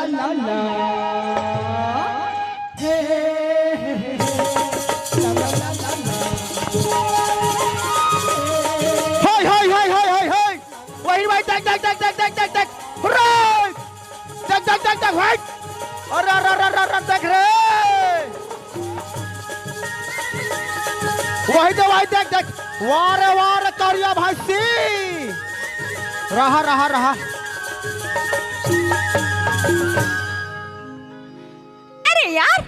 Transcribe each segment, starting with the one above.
ला ला हे ला ला ला ला हाय हाय हाय हाय हाय हाय वही भाई देख देख देख देख देख देख देख राइट देख देख देख देख भाई अरे अरे अरे अरे देख रे वही तो भाई देख देख वारे वारे करिया भाई सी रहा रहा रहा अरे यार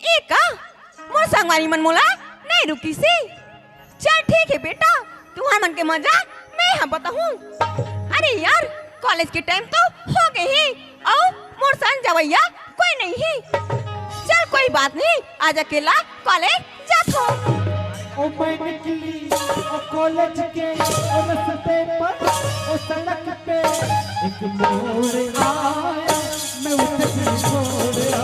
एक मोर संगवारी मन मोला नहीं रुकी सी चल ठीक है बेटा तू मन के मजा मैं यहाँ बताऊँ अरे यार कॉलेज के टाइम तो हो गए ही और मोर संग जवैया कोई नहीं ही चल कोई बात नहीं आज अकेला कॉलेज जातो ओ मैं निकली ओ कॉलेज के ओ रस्ते पर ओ सड़क पे एक मोड़ आया मैं उसे छोड़ आया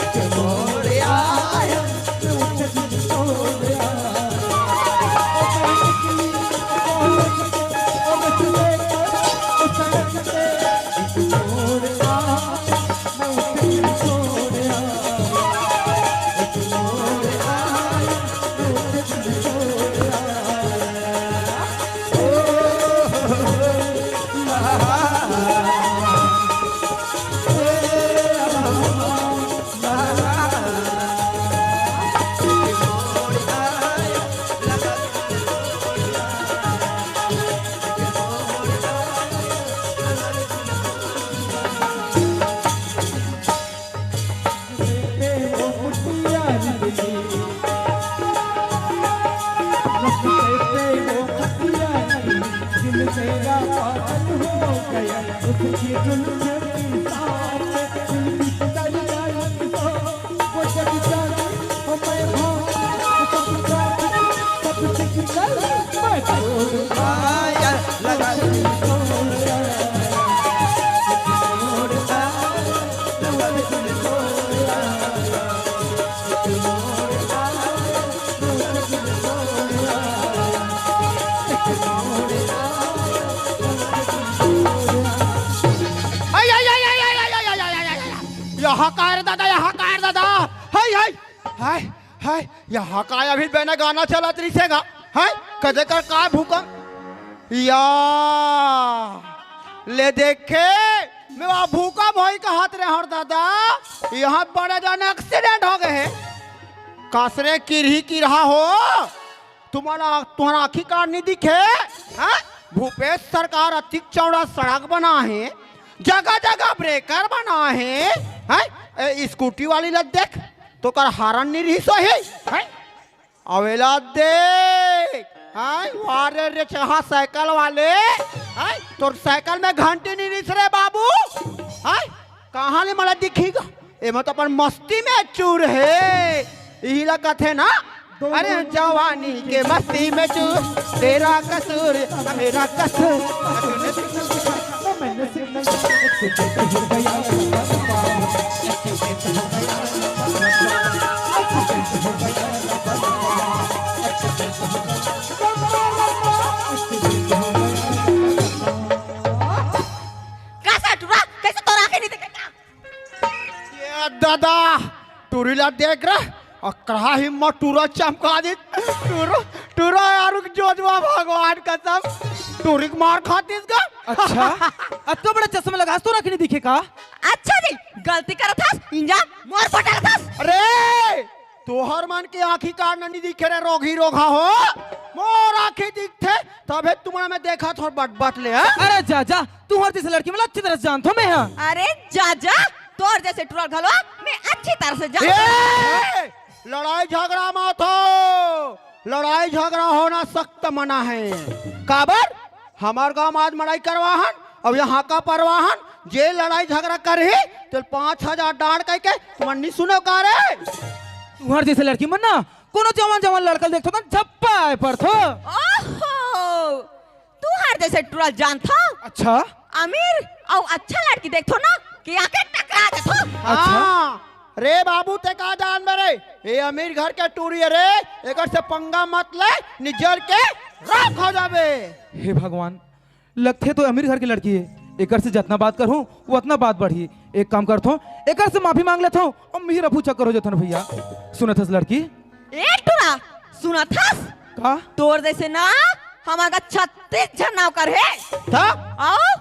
एक मोड़ आया मैं उसे छोड़ आया ओ मैं निकली ओ कॉलेज के ओ रस्ते पर ओ सड़क पे एक मोड़ आया मैं उसे छोड़ आया एक मोड़ आया तेरा पागल हो गया उसकी दुल्हन साथ चल जाए तो वो जब जाए वो मैं सब कुछ कर मैं छोड़ आया लगा यहाँ का है दादा यहाँ का है दादा हाय हाय हाय हाय यहाँ का अभी मैंने गाना चला तरी से गा हाय कदे कर का भूकंप या ले देखे मैं वहाँ भूकंप होई का हाथ रे हर दादा यहाँ बड़े जाने एक्सीडेंट हो गए हैं कासरे किरही की रहा हो तुम्हारा तुम्हारा आँखी कार नहीं दिखे हाँ भूपेश सरकार अतिक चौड़ा सड़क बना है जगह जगह ब्रेकर बना है स्कूटी वाली लग देख तो कर हारन नहीं रही सो है अवेला देख वारे रे चहा साइकिल वाले तो साइकिल में घंटे नहीं रिस रे बाबू कहाँ ले मला दिखेगा ये मतलब अपन मस्ती में चूर है यही लगा थे ना अरे जवानी के मस्ती में चूर तेरा कसूर मेरा कसूर मैंने सिग्नल हो गया कैसा टूरा कैसे तो आंखें नहीं दिखेगा ये दादा टूरीला देख रहा और कहा हिम्मत टूरा चमका दी टूरा यार जोजवा भगवान कसम टूरिक मार खाती इसका अच्छा अब तो बड़ा चश्मा लगा तो रखने दिखेगा अच्छा जी गलती करा था इंजा मोर फटा था अरे तोहर मन के आँखी कार नहीं दिखे रे रोगी रोगा हो मोर आँखी दिखते तबे तुम्हारा मैं देखा थोड़ा बट बट ले अरे जा जा तू हर जैसे लड़की मतलब अच्छी तरह से जानता हूँ मैं यहाँ अरे जा जा तोर जैसे टूरल घलो मैं अच्छी तरह से जानता लड़ाई झगड़ा मत हो लड़ाई झगड़ा होना सख्त मना है काबर हमार गांव आज लड़ाई करवाहन अब यहाँ का परवाहन जे लड़ाई झगड़ा करे तो 5,000 डांट कह के तुम नहीं सुनो का रे तुम्हारे जैसे लड़की मन ना कोनो जवान जवान लड़का देखो तो झप्पा आए पर थो ओहो तू हर जैसे टूरल जानता अच्छा अमीर और अच्छा लड़की देखो ना कि आके टकरा जातो अच्छा रे बाबू ते का जान मेरे ये अमीर घर के टूरी रे एक से पंगा मत ले निजर के राख हो जावे हे भगवान लगते तो अमीर घर की लड़की है एकर से जितना बात करूँ वो उतना बात बढ़ी। एक काम करता हूँ, एकर से माफी मांग लेता हूँ और मेरा पूछा करो जतन भैया। सुनत हस लड़की? ए टुरा सुना था का? तोर जैसे ना हमारा 36 जन नौकर है था आओ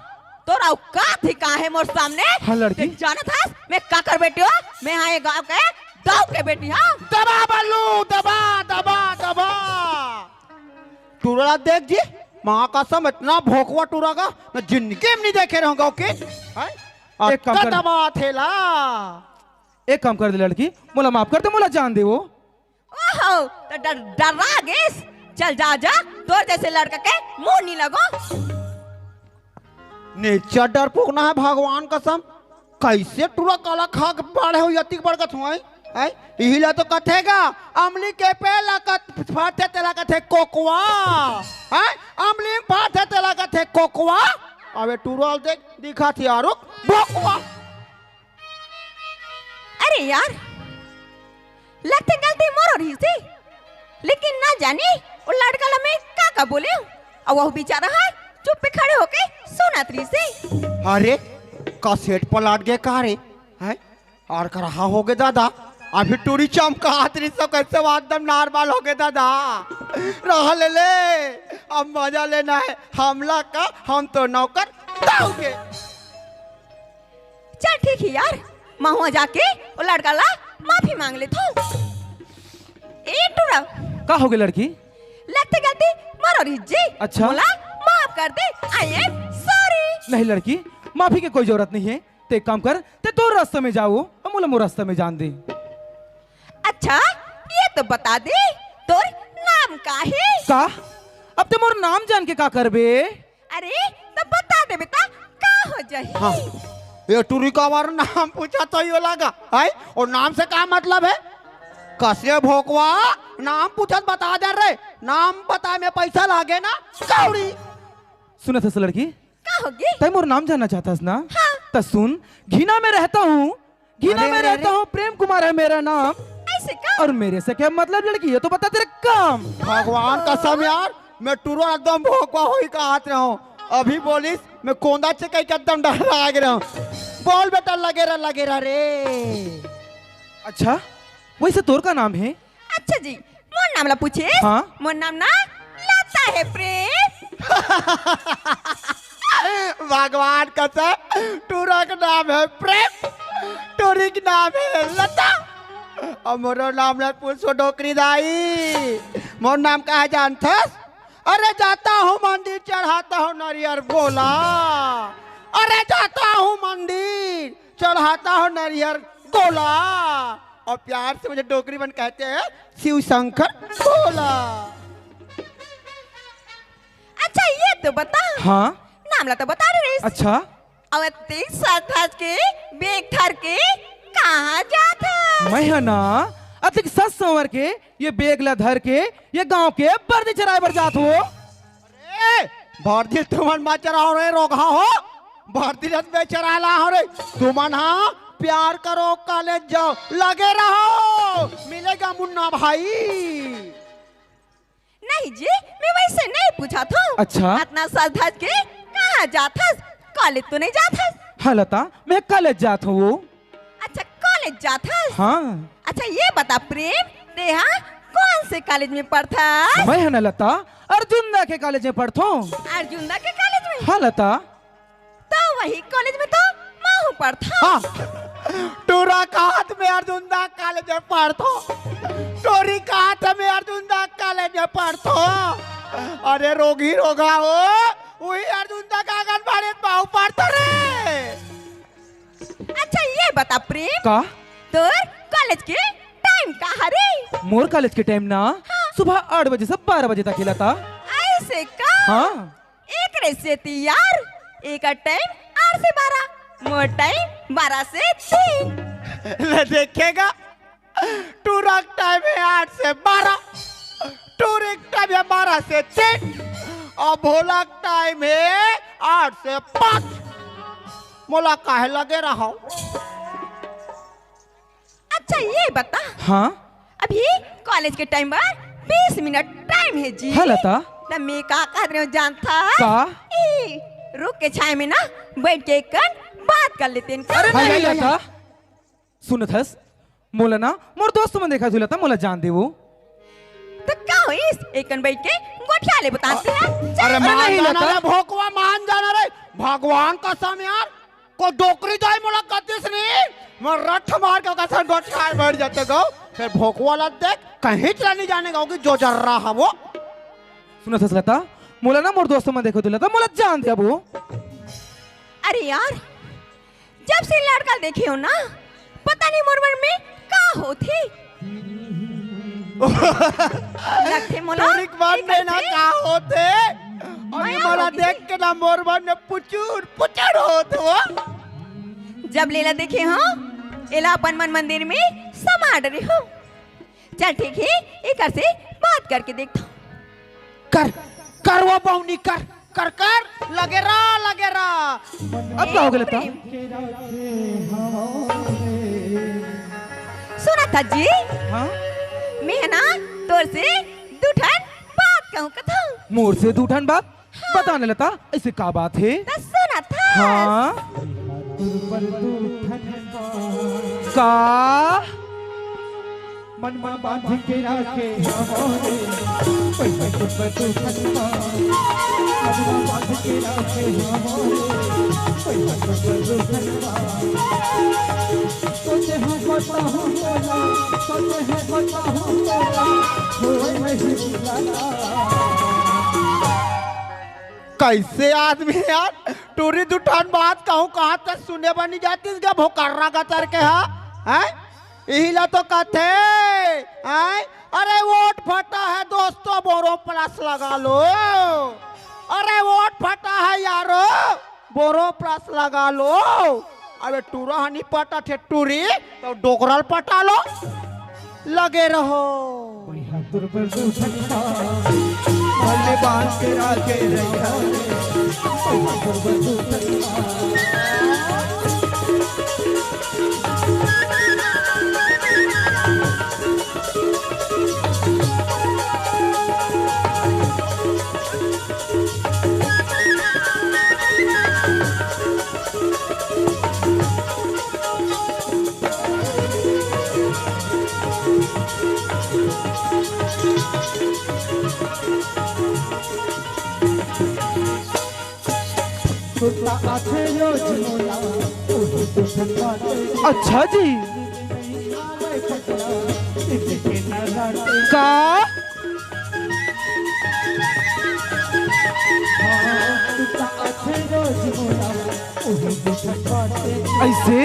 तोरा औकात ही का है मोर सामने। हाँ लड़की। देख जाना था मैं का कर बेटी हो, मैं यहाँ गाँव के दाव के बेटी हाँ। दबा बल्लू दबा दबा दबा। टूरा देख जी, माँ कसम इतना भोकवा टूरा का मैं जिंदगी में नहीं देखे रहूंगा। ओके एक काम कर। दबा थेला। एक काम कर दे लड़की, मोला माफ कर दे, मोला जान दे वो। ओहो तो डरा गेस। चल जा जा, तोर जैसे लड़का के मुंह नहीं लगो। नेचर डर पोकना है भगवान कसम। कैसे टूरा काला खा के बाढ़े हो यति बड़का छुआई है। इहिला तो कथेगा अमली के पे लकत फाटे तेला कथे कोकवा है। अमली फाटे तेला कथे कोकवा। अबे टूरल देख दिखा थी आरुक भोकवा। अरे यार लगते गलती मोर रही थी, लेकिन ना जानी वो लड़का लमे का बोले और वो बेचारा है चुप पे खड़े होके सुनत रही थी। अरे कासेट पलट गए का रे है और कर रहा हो गए दादा। अभी टूरी चमका हाथरी सब कैसे एकदम नॉर्मल हो गए दादा। रह ले अब मजा लेना है हमला का, हम तो नौकर दाओगे। चल ठीक है यार, मैं वहाँ जाके वो लड़का ला माफी मांग लेता हूँ। ए टुरा का हो गई लड़की? लगते गलती मारो रही जी। अच्छा। बोला माफ कर दे, आई एम सॉरी। नहीं लड़की, माफी की कोई जरूरत नहीं है। ते एक काम कर, ते तो रास्ते में जाओ और मोला मोर रास्ते में जान दे। अच्छा ये तो बता दे तोर नाम का है? का? अब ते मोर नाम जान के का करबे? अरे तो बता दे बेटा का हो जाए। हाँ ये टूरी का हमारा नाम पूछा तो ये लगा है। और नाम से क्या मतलब है? कसे भोकवा नाम पूछा बता दे रे। नाम बता में पैसा लागे ना कौड़ी। सुनत हस लड़की? का होगी? तय मोर नाम जानना चाहता ना? हाँ। तो सुन, घीना में रहता हूँ, घीना अरे, में अरे, रहता अरे। हूँ, प्रेम कुमार है मेरा नाम। ऐसे का? और मेरे से क्या मतलब लड़की? ये तो बता तेरे काम। भगवान कसम यार मैं टूरो एकदम भोकवा हुई का हाथ रहा हूँ। अभी बोलिस मैं कोंदा से कहीं एकदम डर लगा रहा हूँ। बोल बेटा लगे रहा रे। अच्छा वैसे तोर का नाम है? अच्छा जी मोर नाम ला पूछे। हाँ। मोर नाम ना लता है प्रेम। भगवान कसम टूरा का नाम है प्रेम, टूरी का नाम है लता और मोरो नाम है पूछो डोकरी दाई। मोर नाम का है जानथस? अरे जाता हूँ मंदिर चढ़ाता हूँ नारियल गोला। अरे जाता हूँ मंदिर चढ़ाता हूँ नारियल गोला। और प्यार से मुझे डोकरी बन कहते हैं शिव शंकर गोला। अच्छा ये तो बता। हाँ। नाम ला तो बता रही। अच्छा और तेज साथ के बेग थर के कहाँ जाता? मैं है ना अतिक सस संवर के ये बेगला धर के ये गांव के बर्दी चराए बर जात हो। अरे भर्दी तुमन मा चराओ रे रोगा हो। भर्दी रत में चराला हो रे तुमन। हाँ प्यार करो कॉलेज जाओ लगे रहो मिलेगा मुन्ना भाई। नहीं जी मैं वैसे नहीं पूछा था। अच्छा। इतना साथ के कहाँ जाता? कॉलेज तो नहीं जाता? हाँ लता, मैं कॉलेज जात हूँ। अच्छा कॉलेज जाता? हाँ। अच्छा ये बता प्रेम ते यहाँ कौन से कॉलेज में पढ़ता? मैं है ना लता अर्जुन के कॉलेज में पढ़ता हूँ। अर्जुनदा के कॉलेज में? हाँ लता। तो वही कॉलेज में तो मैं हूँ पढ़ता। हाँ टूरा का हाथ में अर्जुनदा कॉलेज में पढ़तो। टोरी का हाथ में अर्जुनदा कॉलेज में पढ़तो। अरे रोगी रोगा हो वही अर्जुनदा का आंगनबाड़ी बाहु पढ़तो रे। अच्छा ये बता प्रेम का? तो कॉलेज के टाइम कहाँ रे? मोर कॉलेज के टाइम ना सुबह 8 बजे से 12 बजे तक लता। ऐसे का? हाँ। एक रेसे थी यार, एक टाइम 8 से 12, मोर टाइम 12 से 3। ले देखेगा टूरा टाइम है 8 से 12, टूरिक टाइम है 12 से 3 और भोला टाइम है 8 से 5। मोला काहे लगे रहा। अच्छा ये बता हाँ। अभी कॉलेज के टाइम पर 20 मिनट टाइम है जी। हाँ लता। तो मैं का कर रही हूँ जानता? का? रुक के छाए में ना बैठ के एक बात कर लेते हैं अरे नहीं लता सुनत हस मोला ना मोर दोस्त मन देखा लता मोला जान दे वो तो क्या हो इस एक बैठ के गोठिया ले बताते हैं अरे मान नहीं जाना लता। रे भोकवा, मान जाना रे भगवान कसम यार को डोकरी जाए मोला कतिस नहीं मैं रठ मार के कसम गोठिया बैठ जाते गो फिर भोकवा ला देख कहीं चला नहीं जाने गो कि जो जर रहा है वो। सुनत हस लता मोला ना मोर दोस्त मन देखा लता मोला जान दे वो अरे यार जब से लड़का देखे हो ना पता नहीं मोर मन में का होती लगते मोला तोरिक मन में ना का होते और माया मोला होती देख के ना मोर मन में पुचुर पुचुर होते वो। जब लीला देखे हो एला अपन मन मंदिर में समा डरे हो चल ठीक है एक से बात करके देखता हूँ कर कर वो बाउनी कर कर कर लगे रहा अब क्या हो गया लता सुना था जी हाँ मैं ना तोर से दूठन बात कहूँ कथा मोर से दूठन बात बताने लता ऐसे का बात है तो सुना था हाँ का मन में बांध के रखे हमारे पैसा के पतू खटका मन में बांध के रखे हमारे पैसा के पतू खटका सोचे हम बता हूँ बोला सोचे हम बता हूँ बोला होए नहीं बुलाना कैसे आदमी यार टूरी दुठान बात कहूँ कहाँ तक सुने बनी जाती इसका भोकर्रा का तर के हैं यही ला तो कहते हैं अरे वोट फटा है दोस्तों बोरो प्लस लगा लो अरे वोट फटा है यारो बोरो प्लस लगा लो अबे टूरा हनी पटा थे टूरी तो डोकरल पटा लो लगे रहो दुर्बल दूठन भले बांध के रखे रैया दुर्बल दूठन अच्छा जी का ऐसे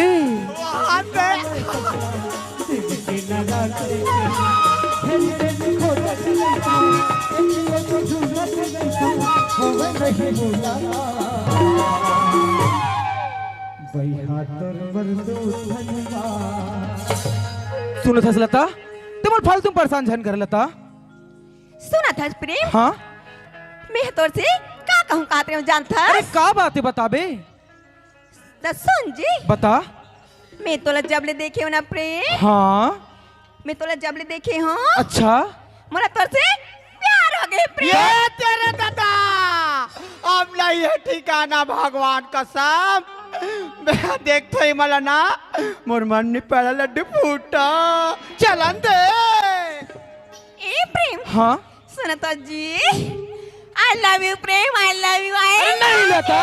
सुनो था लता तुम फालतू परेशान झन कर लता सुना था प्रेम हाँ मैं तोर से का कहूँ काते हो जानता अरे का बात है बताबे तो सुन जी बता मैं तोला जबले देखे हो ना प्रेम हाँ मैं तोला जबले देखे हो अच्छा मोला तोर से प्यार हो गए प्रेम ये तेरे दादा अब नहीं है ठिकाना भगवान कसम मैं देखते ही मला ना मोर मन में पहला लड्डू फूटा चलन दे ए प्रेम हाँ सुना तो जी I love you Prem I love you आई नहीं लता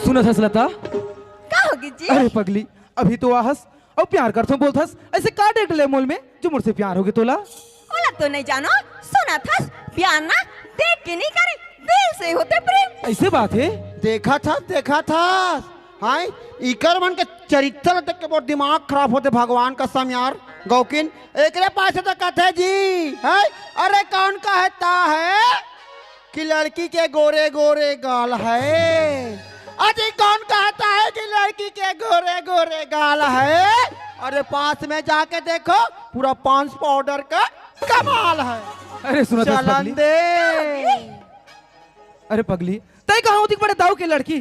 सुना था लता का होगी जी अरे पगली अभी तो आहस और प्यार करता बोलथस ऐसे का डेट ले मोल में जो मुझसे प्यार होगे तोला ओला तो नहीं जानो सुना था प्यार ना देख के नहीं करे दिल से होते प्रेम ऐसे बात है देखा था हाय इकर मन के चरित्र देख के बहुत दिमाग खराब होते भगवान कसम यार गौकिन एकरे पास तो कहते जी है अरे कौन कहता है कि लड़की के गोरे गोरे गाल है अजी कौन कहता है कि लड़की के गोरे गोरे गाल है अरे पास में जाके देखो पूरा पांच पाउडर का कमाल है अरे सुना था चलन पगली दे अरे पगली तय कहाँ होती बड़े दाऊ के लड़की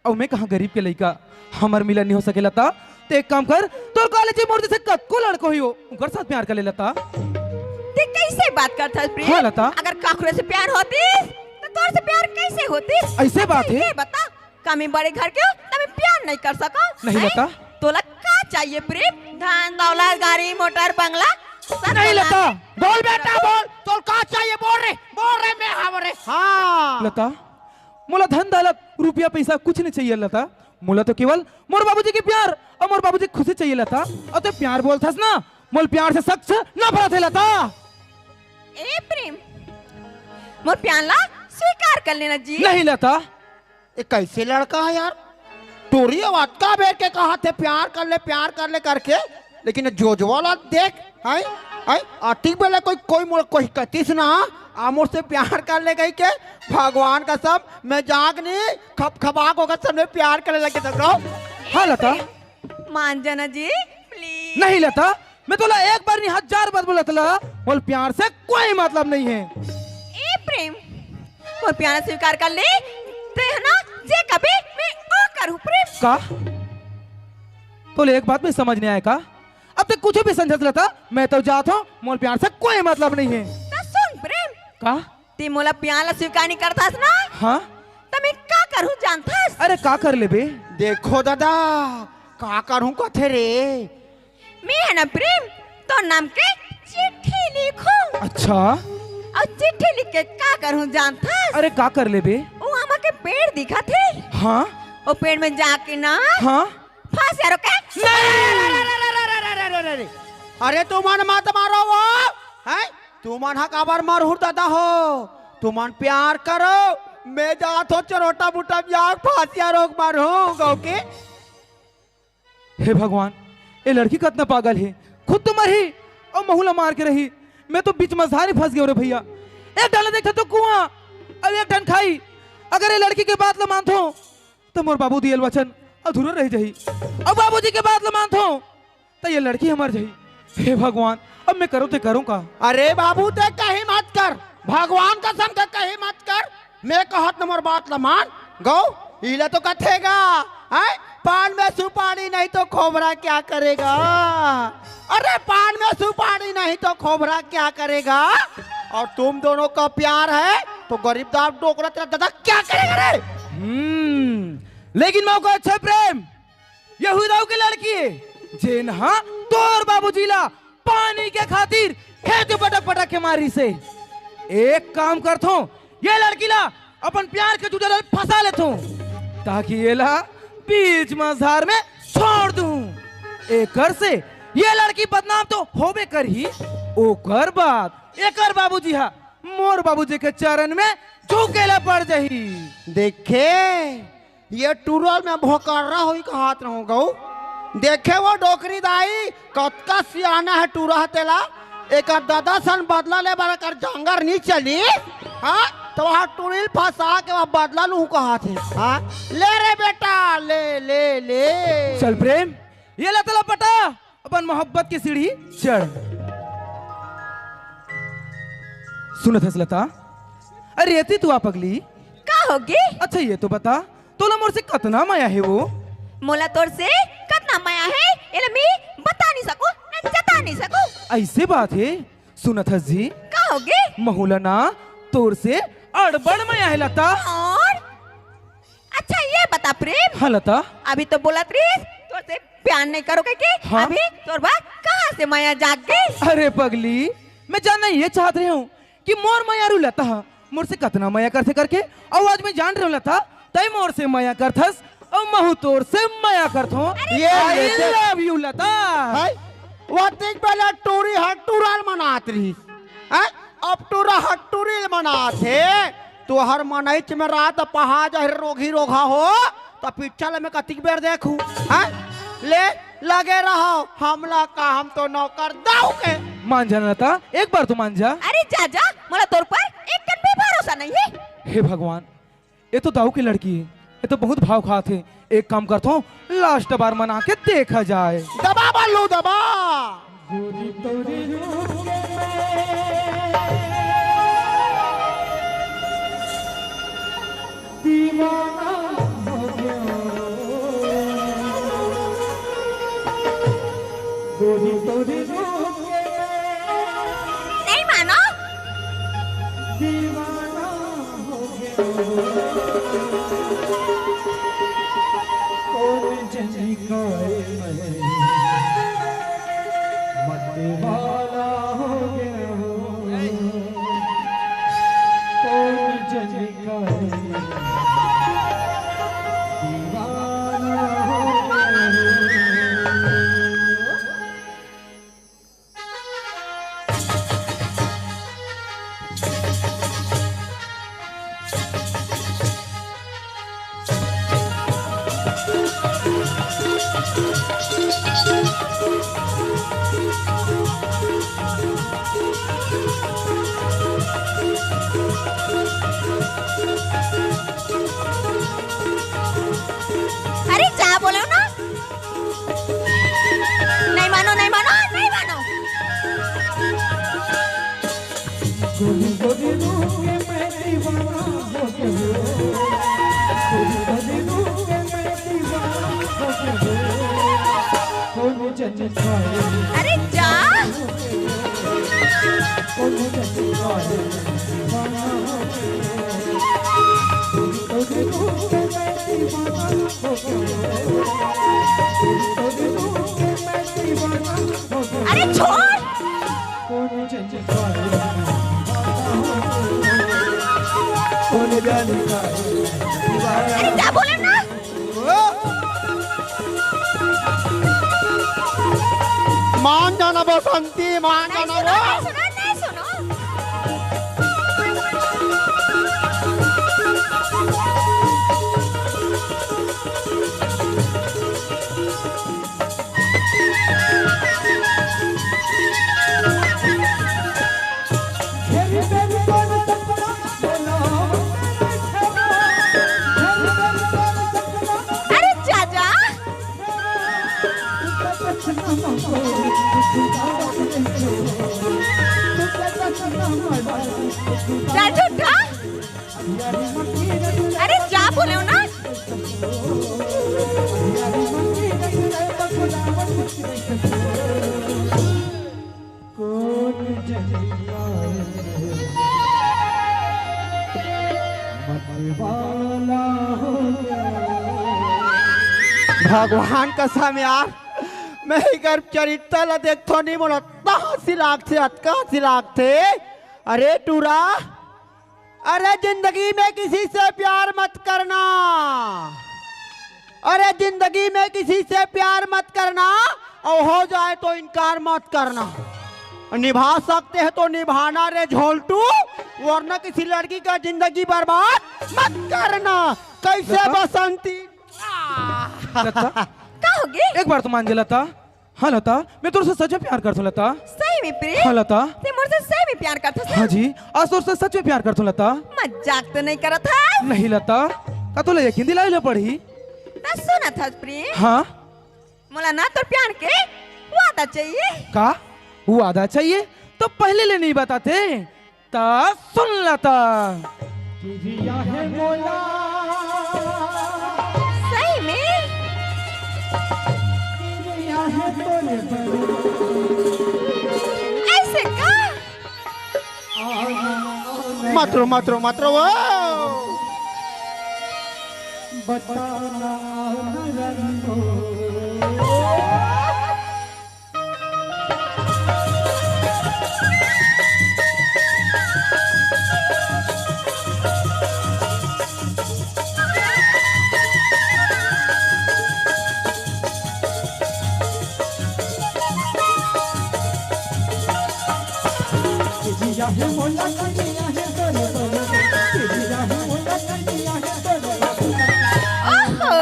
और मैं कहाँ गरीब के लड़का हमार मिलन नहीं हो सके लता। तो एक काम कर, तो कॉलेज में मोर से कत्को लड़को ही हो उनकर साथ प्यार कर ले लता। ते कैसे बात करता है प्रेम? हाँ, लता। अगर काकुरे से प्यार होती तो तोर से प्यार कैसे होती? ऐसे बात है? ये बता, कमी बड़े घर के हो तभी प्यार नहीं कर सका? नहीं हैं? लता। तोला क्या चाहिए प्रेम? धन दौलत गाड़ी मोटर बंगला सब नहीं तोला लता। है। बोल बेटा बोल, तो का चाहिए बोल रे मैं हमरे। हाँ लता मोला धन दौलत रुपया पैसा कुछ नहीं चाहिए लता। मोला तो केवल मोर बाबूजी के प्यार और मोर बाबूजी की खुशी चाहिए लता। और तो प्यार बोलथस ना, मोल प्यार से सख्त नफरत है लता। ए प्रेम, मोर प्यार ला स्वीकार कर लेना जी। नहीं लता। ये कैसे लड़का है यार? टोरी आवाज का बैठ के कहा थे प्यार कर ले करके, लेकिन जो वाला देख है आतिक बेला कोई कतीस ना आमोर से प्यार कर ले गई के भगवान का सब मैं जाग नहीं खबाक होगा सबने प्यार करने लगे तक रहो। हाँ लता। मान जाना जी प्लीज। नहीं लता, मैं तोला एक बार नहीं 1000 बार बोला तला, बोल प्यार से कोई मतलब नहीं है। ए प्रेम, मोर प्यार स्वीकार कर ले ते है ना जे कभी मैं ओ करूं प्रेम। का तोले एक बात में समझ नहीं आया का? अब तक कुछ भी समझ लता, मैं तो जाता हूँ, मोल प्यार से कोई मतलब नहीं है। तो सुन प्रेम, का? ते मोला प्यार ला स्वीकार नहीं करतास ना, हाँ तो मैं का करूं जानतास? अरे का कर ले बे? देखो दादा का करूं कथे रे। मैं है ना प्रेम तो नाम के चिट्ठी लिखूं अच्छा। और चिट्ठी लिख के का करूं जानतास? अरे का कर ले बे? वो हमा के पेड़ दिखा थे, हाँ वो पेड़ में जाके ना हाँ। फांस यारो के अरे तू मन मत मारो वो है, तू मन हक आबर मरहुर दादा हो, तू मन प्यार करो, मैं जात हो चरोटा बूटा जाग फांसिया रोक मारू गौ के। हे भगवान, ये लड़की कितना पागल है, खुद तो मर ही और महूला मार के रही, मैं तो बीच मझधार ही फंस गया रे भैया। एक डाला देखा तो कुआं अब एक टन खाई। अगर ये लड़की के बात ल मानतो तो मोर बाबू दियल वचन अधूरा रह जाही, अब बाबूजी के बात ल मानतो तो ये लड़की हमार जाही। हे भगवान, अब मैं करूँ तो करूँ का? अरे बाबू ते कहीं मत कर, भगवान कसम के कहीं मत कर, मैं कहत नंबर बात ल मान गौ इला तो कथेगा है, पान में सुपारी नहीं तो खोबरा क्या करेगा? अरे पान में सुपारी नहीं तो खोबरा क्या करेगा? और तुम दोनों का प्यार है तो गरीबदार डोकरा तेरा दादा क्या करेगा रे? लेकिन मौका अच्छा प्रेम यहूदाऊ की लड़की है जेन हाँ तोर बाबूजी ला पानी के खातिर खेत पटक पटक के मारी से। एक काम करतो, ये लड़की ला अपन प्यार के जुड़े फंसा लेतो ताकि ये ला बीच मझधार में छोड़ दूं। एकर से ये लड़की बदनाम तो होबे कर ही, ओकर बाद एकर बाबूजी हा मोर बाबूजी के चरण में झुकेला पड़ जाही। देखे ये टूरल में भोकर्रा हुई का हाथ रहूं गौ, देखे वो डोकरी दाई कतका सियाना है टूरा तेला, एक दादा सन बदला ले बार कर जंगर नहीं चली हाँ, तो वहाँ टूरिल फंसा के वहाँ बदला लू का हाथ है हाँ, ले रे बेटा ले ले ले चल प्रेम, ये लतला पटा अपन मोहब्बत की सीढ़ी चढ़। सुनत हस लता, अरे येती तू आ पगली, का होगी? अच्छा ये तो बता तोला मोर से कितना माया है वो? मोला तोर से कितना माया है ये मैं बता नहीं सकूं, मैं जता नहीं सकूं। ऐसे बात है? सुनत हस जी, का होगी? महुलना तोर से अड़बड़ माया है लता। और अच्छा ये बता प्रेम, हाँ लता। अभी तो बोला त्रिस तोर से प्यार नहीं करोगे कि हाँ? अभी तोर बात कहाँ से माया जाग गई? अरे पगली, मैं जानना ये चाहत रही हूँ कि मोर मायारू लता मोर से कितना माया करते करके, और आज मैं जान रही हूँ लता तय मोर से माया करथस और महू तोर से माया करथो। ये लव यू लता। है वो देख पहले टूरी हट टूरल मनात रही है, अब टूरा हट टूरिल मनाते तो हर मनैच में रात पहा जा रोगी रोगा हो तो पिछले में कतिक बेर देखू है, ले लगे रहो हमला का हम तो नौकर दाऊ के। मान जा लता, एक बार तो मान जा। अरे जा जा, मोला तोर पर एक कन भी भरोसा नहीं है। हे भगवान, ये तो दाऊ की लड़की है, ये तो बहुत भाव खात है। एक काम करता हूँ, लास्ट बार मना के देखा जाए। दबा बल्लू दबा गोरी तोरी रूप दीवाना हो गया। गोरी रूप के नहीं मानो। दीवाना हो गया कौन जनी कोई मत वाला हो गया कौन जनी कोई दीवाना हो गया। अरे जा बोलो ना। नहीं मानो नहीं मानो नहीं मानो। गोरी गोरी रूप के मैं दीवाना हो गया गोरी गोरी रूप के मैं दीवाना हो गया कौन जनी कोई अरे जा। कौन जनी कोई दीवाना हो गया गोरी रूप के मैं दीवाना हो गया गोरी रूप के मैं दीवाना हो गया अरे छोड़। कौन जनी कोई कौन जाने का दीवाना अरे जा बोलो ना। मान जाना बसंती, मान नहीं जाना सुनो वो। नहीं सुनो नहीं सुनो। घेरी बेरी कौन सपना बोलो घेरी बेरी कौन सपना अरे जा जा। जा झूठा। अरे जा बोलो ना। कौन जनिया वाला हो भगवान कसम यार, मैं ही गर्भ चरित्र ला देखो नहीं बोला हंसी लाख से अटका हंसी लाख थे। अरे टूरा, अरे जिंदगी में किसी से प्यार मत करना, अरे जिंदगी में किसी से प्यार मत करना, और हो जाए तो इनकार मत करना। निभा सकते हैं तो निभाना रे झोलटू, वरना किसी लड़की का जिंदगी बर्बाद मत करना। कैसे बसंती? लता, का होगी? एक बार तो मान जा लता। हाँ लता, मैं तुझसे सच में प्यार करता हूँ लता। सही में प्रिय? हाँ लता। ते मुझसे सही में प्यार करता था? हाँ जी, आज तुझसे सच में प्यार करता हूँ लता। मजाक तो नहीं करा था? नहीं लता, का तो यकीन दिलाई ले पड़ी। ना सुना था प्रिय? हाँ मोला ना तो प्यार के वादा चाहिए। का वो आधा चाहिए तो पहले ले नहीं बताते। ता सुन लता, किरिया है मोला सही में? किरिया है तोरे पर ऐसे का? मतरो मतरो मतरो वो बताना रंगो किरिया है मोला किरिया है तोरे पर किरिया है मोला किरिया है तोरे पर ओहो,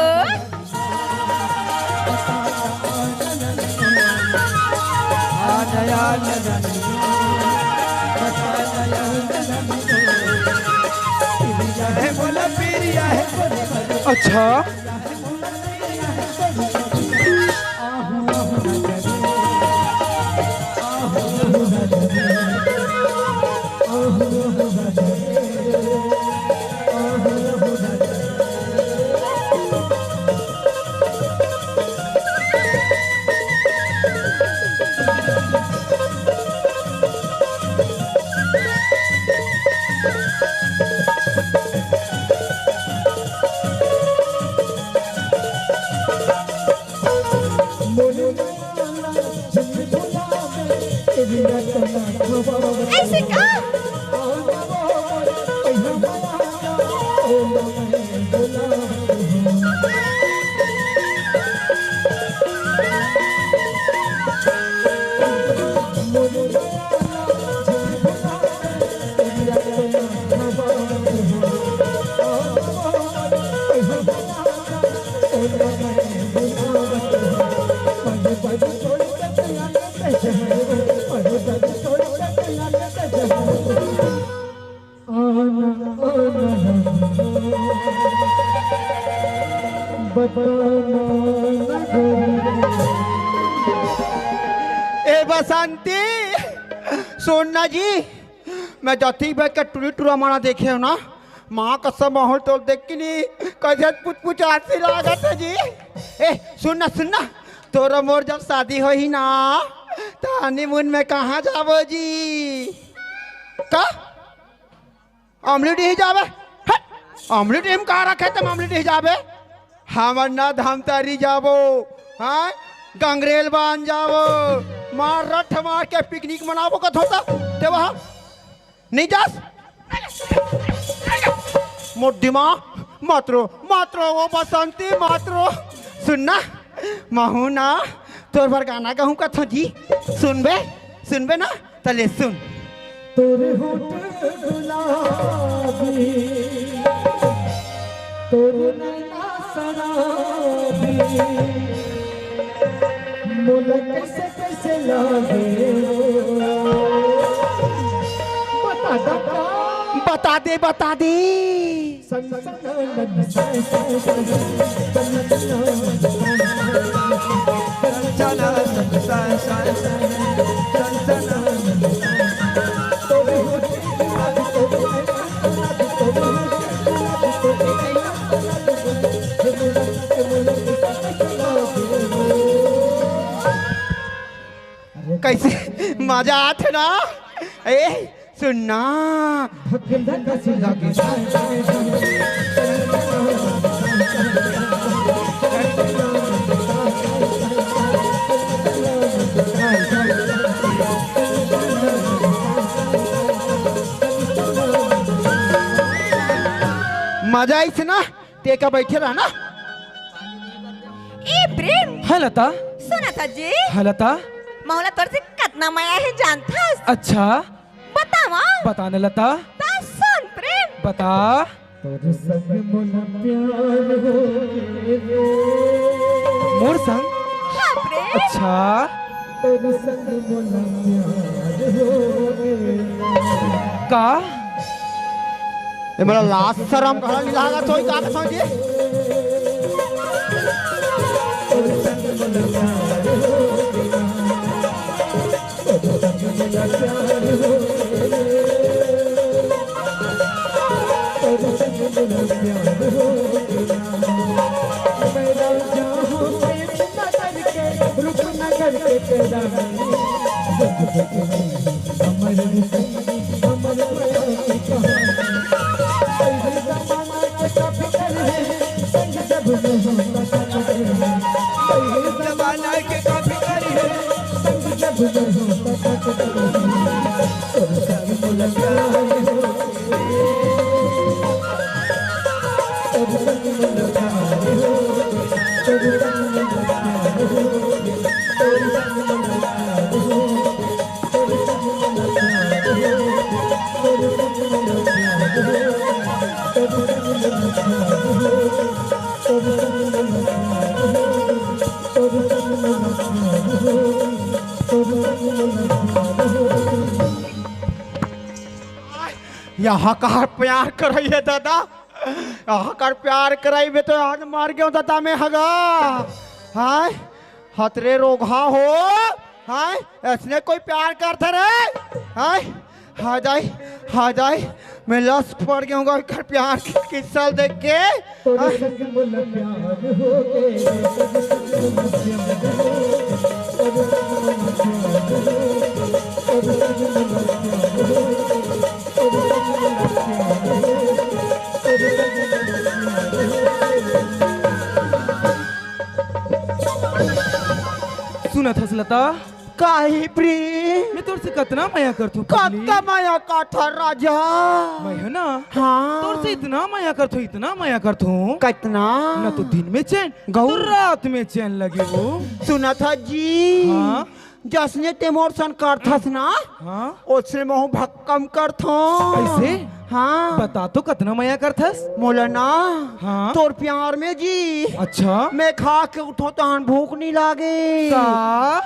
अच्छा ऐसे का ए बसंती सोना जी मैं जथी बैठ के टूरी टूरा मारा देखे हो ना माँ का सब माहौल तो देख के नहीं कैसे पुछ आती लागत है जी। ए सुनना सुनना तोरा मोर जब शादी हो ही ना तो हनीमून में कहाँ जाबो जी का अमली ही जावे अमली टीम कहाँ रखे तुम अमली ही जावे हमर ना धमतारी जाबो हाँ गंगरेल बांध जाबो मार रठ मार के पिकनिक मनाबो का होता ते वहाँ नहीं जास मोर दिमाग मात्रो मात्रो वो बसंती मात्रो सुनना महू ना तोर बार गाना कहूँ कथो जी सुनबे ना तले सुन तोरे होठ गुलाबी तोरे नैना शराबी मोला कैसे कैसे लागे बता दे कैसे मजा आते ना ए सुनना मजा आई से ना टेका बैठे रहा ना ए प्रेम है लता सुना था जी है लता मौला तोर से कितना माया है जानता अच्छा बतावा बताने लता ता सुन प्रेम बता तोरे संग मोला प्यार हो गए मोर संग हाँ प्रेम अच्छा तोरे संग मोला प्यार हो गए का ये मेरा लास्ट शर्म कहाँ निलागा तो ही काका समझिए यहाँ कहाँ प्यार कराइए दादा यहाँ कर प्यार कराइबे तो आज मार गयो दादा में हगा हाय हतरे रोगा हो हाय ऐसने कोई प्यार करते रे हाय हा जाए मैं लस पड़ गया हूँ कर प्यार की साल देख के तोरे संग मोला प्यार हो सुना था लता काहे प्रेम मैं तोर से कतना माया करथू पगली। कत्ता माया का था राजा। मैं है ना हाँ तोर से इतना माया करथू, इतना माया करथू कितना ना तो दिन में चैन गौ- तो रात में चैन लगे वो। सुना था जी। हाँ? जसने तेमोर सन करथस ना हाँ उसने महू भक्कम करथो। ऐसे हाँ बता तो कतना माया करथस। मोलना हाँ? तोर प्यार में जी अच्छा मैं खा के उठो तो हन भूख नहीं लागे। का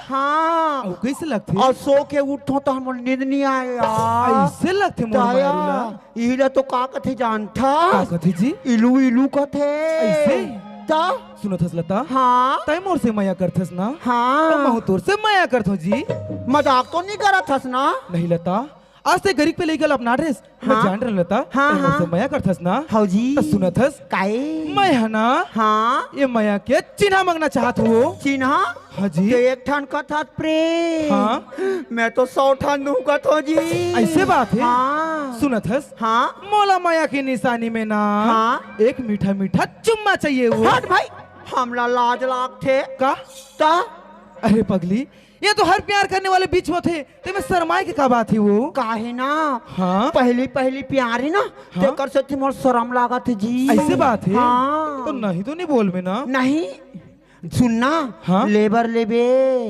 हाँ औ कैसे लगथे और सो के उठो तो हम नींद नहीं आए यार। ऐसे लगथे मोर ताया मायारूला। इला तो का कथे जानता का कथे जी इलू इलू कथे ऐसे? ता सुनो थस लता हाँ तय मोर से माया करथस ना हाँ महू तोर से माया करथो जी। मजाक तो नहीं करा थस ना। नहीं लता आज ते गरीब पे ले गल अपना ड्रेस मैं हाँ? जान रहा लता हाँ, तय मोर हाँ। से माया करथस ना। हाउ जी त सुनथस काई मैं है ना हाँ ये माया के चिन्हा मांगना चाहत हो। चिन्हा हाँ जी ते एक ठन कथा प्रेम। हाँ? मैं तो 100 ठन दूं कथो जी। ऐसे बात है हाँ सुनथस हाँ मोला माया की निशानी में ना हाँ? एक मीठा मीठा चुम्मा चाहिए वो। हट भाई हमला लाज लाग थे का ता अरे पगली ये तो हर प्यार करने वाले बीच में थे ते में शर्माए के का बात है वो। काहे ना हाँ पहली पहली प्यारी ना हाँ? तेकर से मोर शर्म लागत है जी। ऐसे बात है हाँ तो नहीं तो नहीं बोल में ना। नहीं सुनना हाँ? लेबर लेबे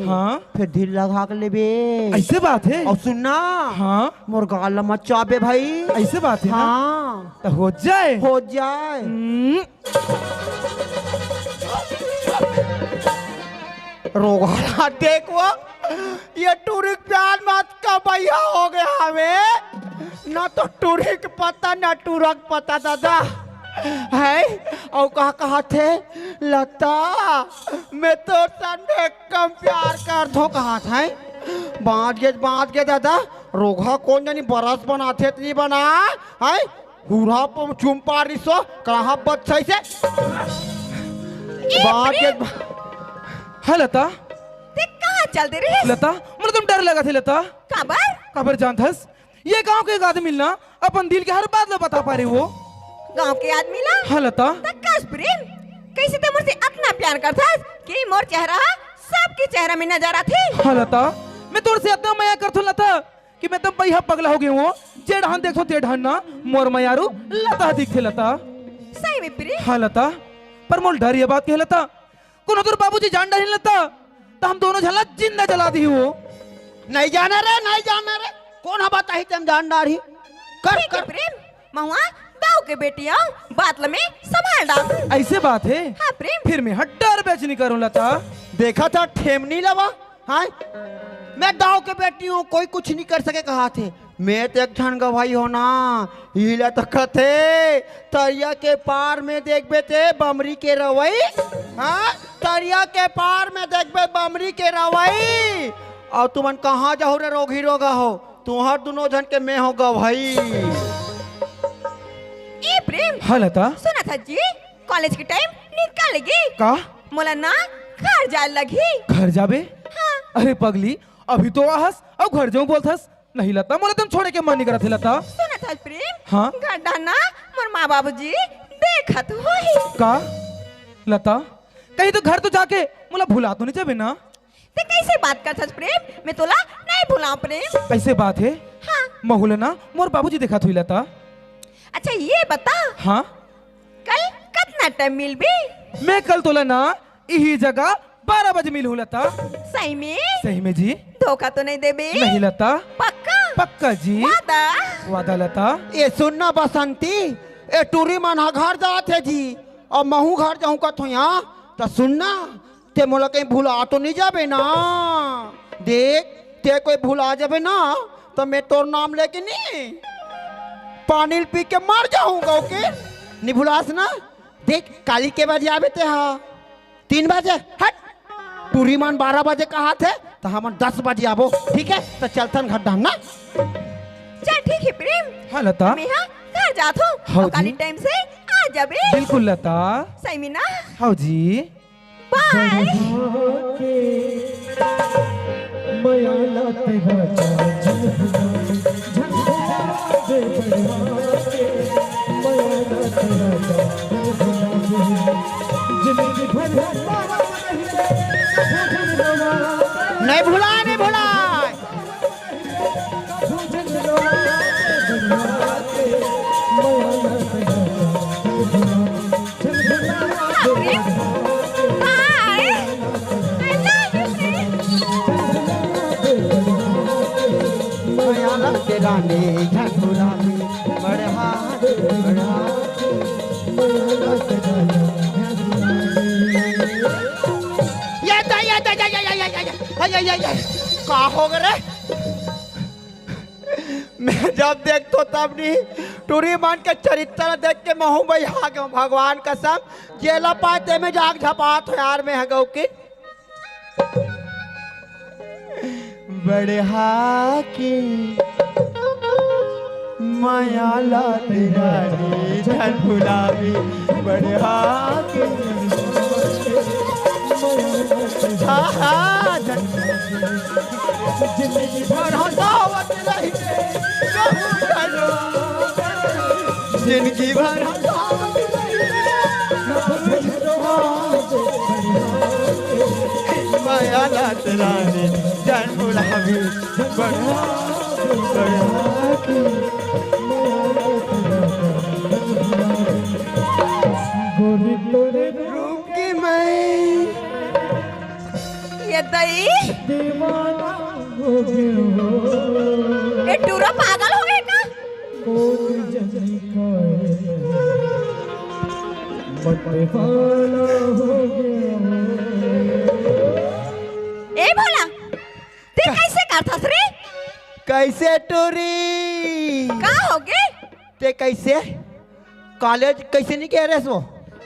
हाँ? फिर दिल लगा के लेबे। ऐसे बात है और सुनना हाँ मोर गाल मचाबे भाई। ऐसे बात है ना हाँ तो हो जाए। हो जाए। रोगाला देखो ये टूरिक प्यार मत का भैया हो गया हमें ना तो टूरिक पता ना टूरक पता दादा है। और कहा थे लता मैं तो तने कम प्यार कर दो कहा था बात के दादा रोगा कौन जानी बरस बनाते नहीं बना है हुरा पर चुम्पा रिसो कहा बच्चा से बात के हाँ लता ते कहाँ चलते रहे लता मुझे तुम डर लगा थे लता खबर खबर जानथस ये गांव के एक आदमी मिलना अपन दिल के हर बात ला बता पा रहे वो। गांव के आदमी ला हाँ लता तक्कास प्रेम कैसे ते मुझसे इतना प्यार करता कि मोर चेहरा सबके चेहरा में नजर आती। हाँ लता मैं तोर से इतना माया करथो लता कि मैं तो पहिया पगला हो गई हूँ। जेढ़ान देखो तेढ़ान ना मोर मायारू लता दिखते लता। सही में प्रेम हाँ लता पर मोल डर ये बात के लता कोनो तोर बाबूजी जान डाली लता तो हम दोनों झला जिंदा जला दी वो। नहीं जाना रे कौन है बताही तुम जानदार ही कर ठीक है कर प्रेम महुआ दाऊ के बेटिया बात में संभाल डाल। ऐसे बात है हाँ प्रेम फिर मैं डर बेच नहीं करूँ लता। देखा था ठेमनी लवा हाँ मैं दाव के बेटी हूँ कोई कुछ नहीं कर सके कहा थे मैं तो एक ठन गवाही हो ना हिले तो कथे तरिया के पार में देखबे ते बमरी के रवई। हाँ तरिया के पार में देखबे बमरी के रवई और तुमन कहाँ जाओ रे रोगी रोगा हो तुम्हार दोनों जन के मैं हो गवाही। ए प्रेम हाँ लता सुना था जी कॉलेज के टाइम निकालेगी का मोला ना घर जाए लगी। घर जाबे हाँ अरे पगली अभी तो आहस और घर जाऊं बोलथस नहीं लता मोला तुम छोड़े के मन नहीं करत है लता। सुना था प्रेम हाँ? गड्ढा ना मोर माँ बाबूजी देखत होई। का लता कहीं तो घर तो जाके मोला भुला तो नहीं जाबे ना। ते कैसे बात करथस प्रेम मैं तोला नहीं भुलाऊं प्रेम। कैसे बात है हाँ महुल ना मोर बाबूजी देखा थी लता। अच्छा ये बता हाँ कल कितना टाइम मिल भी। मैं कल तोला ना यही जगह 12 बजे मिलूं लता। सही में सही में जी धोखा तो नहीं देबे। नहीं लता पक्का पक्का जी वादा। वादा लता। ये सुनना बसंती ए टूरी मना घर जाते जी और महू घर जाऊं का तो यहाँ तो सुनना ते मोला कहीं भूला तो नहीं जाबे ना। देख ते कोई भूला जाबे ना तो मैं तोर नाम लेके नहीं पानी पी के मर जाऊंगा ओके नहीं भूलास ना। देख काली के बजे आवे ते हाँ 3 बजे हट टूरी मान 12 बजे कहा थे तो हम 10 बजे आबो ठीक है तो चलतन घर डालना। चल ठीक है प्रेम हाँ लता मैं हाँ घर जात हूँ हाँ और काली जी। टाइम से आ जाबे। बिल्कुल लता। सही में ना हाँ जी बाय। नहीं भुला माया तेरा ने झंडुला भी बढ़ा बढ़ा का हो गए रे? मैं जब देखतो तब नहीं टूरी मान के चरित्र देख के महू भाई आ गयो भगवान कसम जेला पाते में जाग झपात हो यार में हगौ की बढ़ा के माया ला तेरा रे झंडुला भी बढ़ा के जिंदगी भर हंसावत रही जिंदगी भर माया लात रानी झंडुला भी बढ़ा बढ़ा के गोरी तोरे रूप की मैं ये दई दीवाना हो गया ये टूरा पागल हो गए का? कोई जनी का बटे वाला हो गया ए भोला ते कैसे करथस रे? कैसे टूरी का हो गे? ते कैसे कॉलेज कैसे नहीं कह रहे सो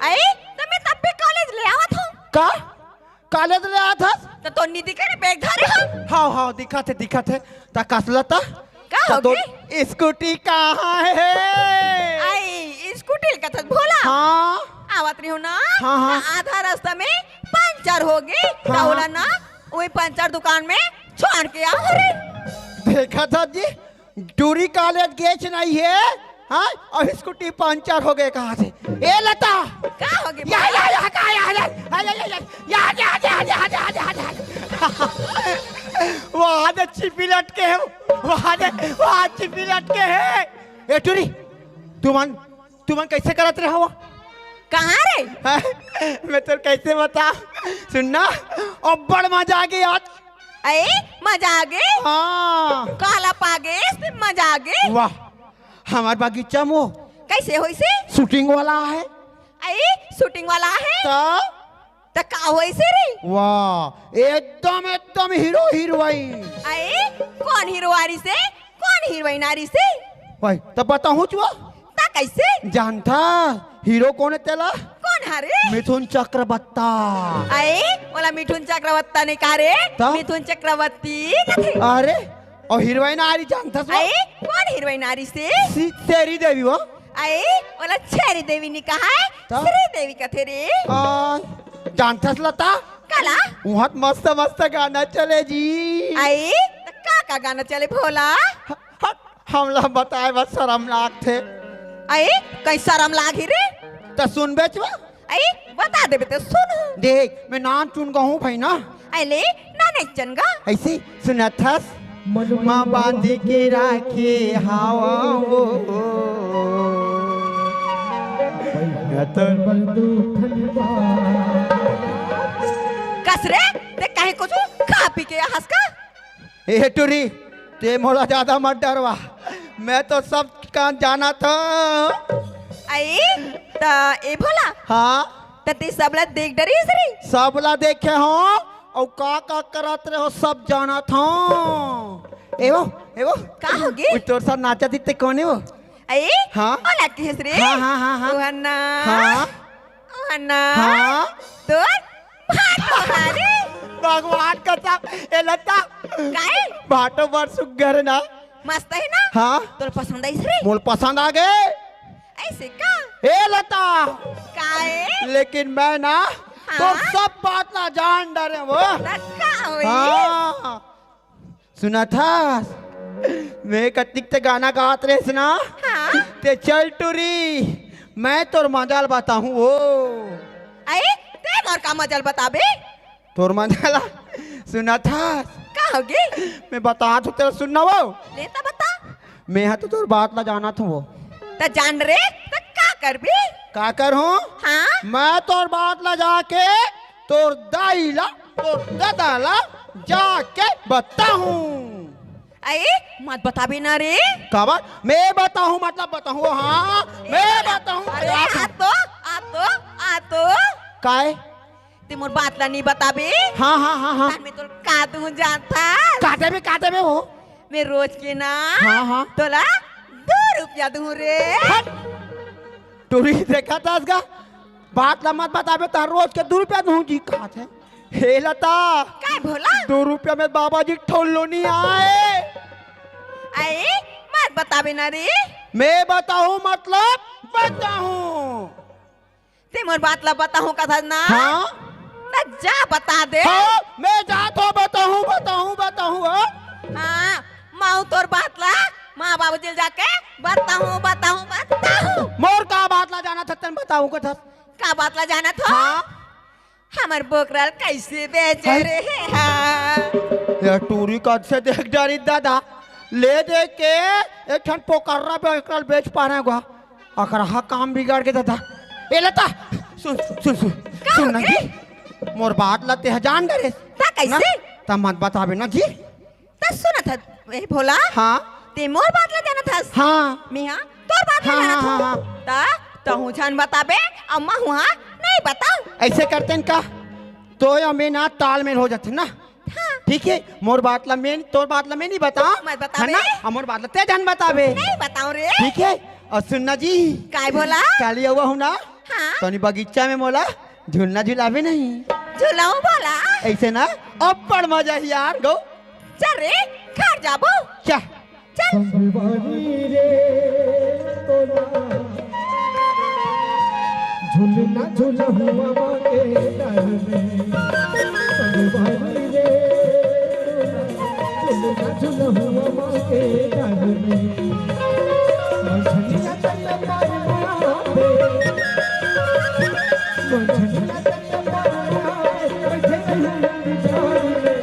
आई तो मैं तब पे कॉलेज ले आवत हूँ का कॉलेज ले आया था तो नीति करे बैग धारे हम हाँ हाँ दिखा थे ता कसलता का हो गे? स्कूटी कहाँ है आई स्कूटी का था भोला हाँ आवत रही हो ना हाँ, हाँ। तो आधा रास्ता में पंचर हो गई हाँ। बोला ना वही पंचर दुकान में छोड़ के आओ रे देखा था जी टूरी कॉलेज गेच नहीं है हाँ और स्कूटी पंचर हो गए कहाँ से ए लता का हो गई या का या वहाँ से छिपी लटके है वहाँ छिपी लटके है ए टूरी तुमन कैसे करत रहे हो कहाँ रे? मैं तो कैसे बता सुनना अब बड़ मजा आ गई आज अरे मजा आ गई हाँ काला पागे मजा आ गई वाह हमारे बगीचा में कैसे होई से शूटिंग वाला है अरे शूटिंग वाला है तो का होई से रे? वाह एकदम हीरो हीरोइन अरे कौन हीरो आरी से कौन हीरोइन आरी से भाई तब बताऊँ चुआ ता कैसे जानता हीरो कौन है तेला कौन हरे? मिथुन चक्रवर्ती अरे बोला मिथुन चक्रवर्ती ने कहा रे ता? मिथुन चक्रवर्ती कथे अरे और हीरोइन आ रही जानता सो अरे कौन हीरोइन आरी से तेरी देवी वो अरे बोला छेरी देवी ने कहा है ता? श्री देवी कथे रे जानता लता काला वहाँ मस्त मस्त गाना चले जी अरे का गाना चले भोला हम लोग बताए बस शर्म लाग थे अरे कई शर्म लागी रे तो सुन बेचवा अरे बता देबे तो सुन देख मैं नाम चुन गहूँ भाई ना अले नाने चनगा ऐसे सुना था माँ बांध के राखे हवा वो कसरे ते कहीं कुछ खा पी के हंस का ए टूरी ते मोला ज्यादा मत डरवा मैं तो सब कान जाना था आई ता ए भोला हाँ ता ते सबला देख डरी रे सबला देखे हो और का करत रहे हो सब जाना था एवो का होगे तोर साथ नाचा दिते कौन है वो आई हाँ? ओला की हंस रे हाँ। ओहन्ना हाँ? ओहन्ना हाँ? तो भाटो हारे भगवान का सब ए लता काहे भाटो बर सुगर ना मस्त है ना हाँ तोर पसंद आई रे मोल पसंद आ गए ऐसे का ए लता काहे लेकिन मैं ना तो सब बात ना जान डरे वो रखा होई हाँ सुना था मैं कतिक ते गाना गात रहे सुना हाँ ते चल टूरी मैं तोर मजाल बताऊं वो आई ते मोर का मजल बताबे तोर मजाला सुना था का होगे मैं बता तो तेरा सुनना वो लेता बता मैं हाँ तो तोर बात ना जाना था वो ता जान रे ता का करबे का कर हूँ हाँ मैं तोर बात ला जाके तोर दाई ला तोर दादा ला जाके बताऊं अरे मत बता भी ना रे। का बात? मैं बताऊं मतलब बताऊं, हाँ मैं बताऊं। अरे आ तो काय? ते मोर बात ला नहीं बता बे। हाँ हाँ हाँ हाँ, मैं तो काटू जाता। काटे में हो। मैं रोज के ना हाँ हाँ, तोला 2 रुपया दूं रे। टूरी देखा था इसका बात ला मत बताबे तो रोज के 2 रुपया दूं जी। कहा थे हे लता काय भोला 2 रुपया में बाबा जी ठोलो नहीं आए। अरे मत बता भी ना रे। मैं बताऊं मतलब बताऊं। ते मोर बात ला बताऊं कथा ना। हाँ ना जा बता दे। हाँ, मैं जा तो बताऊं हाँ माऊ तोर बात ला माँ बाबू जिल जाके बताऊं। मोर का बात ला जाना था तन बताऊं कथा। का बात ला जाना था। हाँ हमार बोकराल कैसे बेचे रे। हाँ यार टूरी कद से देख डारी दादा ले दे के एक ठन पोकर्रा पे एकल बेच पा रहे गो अकर हा काम बिगाड़ के दादा। ए लता सुन ना जी मोर बात लते है जान करे ता कैसे ता मत बताबे ना जी। ता सुना था ए भोला। हाँ ते मोर बात ला जाना था। हाँ मिया तोर बात ला हाँ, जाना हाँ, था। हाँ। ता तहु छन बताबे अम्मा हुआ नहीं बताऊं। ऐसे करते हैं का तो या मैं ना तालमेल हो जाते ना। ठीक है मोर बात ला मैं तोर बात ला मैं नहीं बता मत बताबे। है ना मोर बात ला ते जान बताबे। नहीं बताऊं रे। ठीक है और सुनना जी काय भोला। काली हुआ हूँ ना हाँ तो बगीचा में मोला झूलना झुलावे नहीं झुलाऊं भोला। ऐसे ना अप्पड़ मजा ही यार गो। चल रे घर जाबो। क्या चल संगवारी रे तोला झूलना झूला हुआ माँ के डाल में। संगवारी रे तोला झूलना झूला हुआ माँ के डाल में। मंझनिया तन्ना मारना पे मंझनिया तन्ना मारना पे बैठे नहीं जान में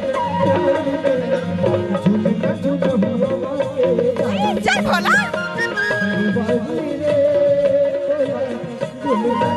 झूलना झूला हुआ माँ के डाल में। चल भोला। संगवारी रे तोला झूलना